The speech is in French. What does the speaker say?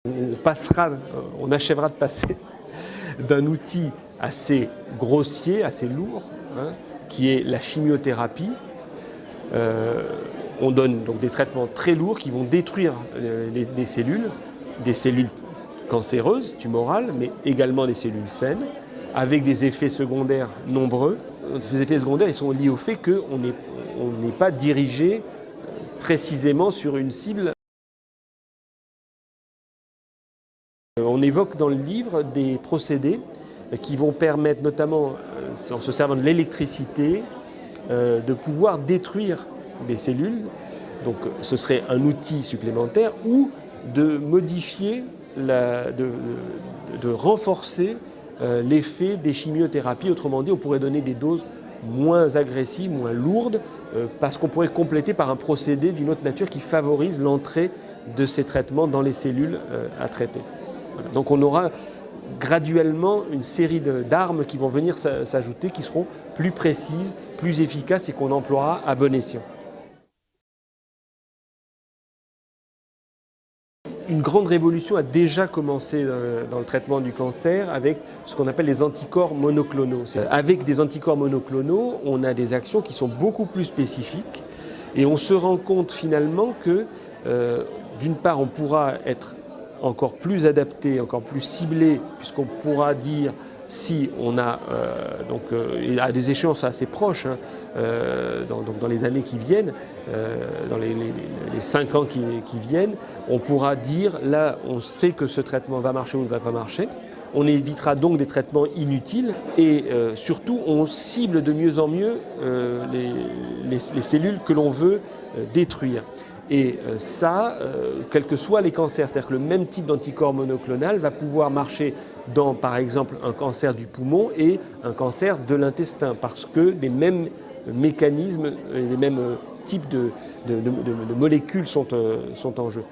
On achèvera de passer d'un outil assez grossier, assez lourd, hein, qui est la chimiothérapie. On donne donc des traitements très lourds qui vont détruire des cellules cancéreuses, tumorales, mais également des cellules saines, avec des effets secondaires nombreux. Ces effets secondaires, ils sont liés au fait qu'on n'est pas dirigé précisément sur une cible. On évoque dans le livre des procédés qui vont permettre, notamment en se servant de l'électricité, de pouvoir détruire des cellules. Donc ce serait un outil supplémentaire, ou de modifier, de renforcer l'effet des chimiothérapies. Autrement dit, on pourrait donner des doses moins agressives, moins lourdes, parce qu'on pourrait compléter par un procédé d'une autre nature qui favorise l'entrée de ces traitements dans les cellules à traiter. Voilà. Donc on aura graduellement une série d'armes qui vont venir s'ajouter, qui seront plus précises, plus efficaces et qu'on emploiera à bon escient. Une grande révolution a déjà commencé dans le traitement du cancer avec ce qu'on appelle les anticorps monoclonaux. Avec des anticorps monoclonaux, on a des actions qui sont beaucoup plus spécifiques et on se rend compte finalement que d'une part on pourra être encore plus adapté, encore plus ciblé, puisqu'on pourra dire si on a, à des échéances assez proches, hein, dans les années qui viennent, dans les 5 ans qui viennent, on pourra dire là on sait que ce traitement va marcher ou ne va pas marcher. On évitera donc des traitements inutiles et surtout on cible de mieux en mieux les cellules que l'on veut détruire. Et ça, quels que soient les cancers, c'est-à-dire que le même type d'anticorps monoclonal va pouvoir marcher dans, par exemple, un cancer du poumon et un cancer de l'intestin, parce que les mêmes mécanismes, les mêmes types de molécules sont en jeu.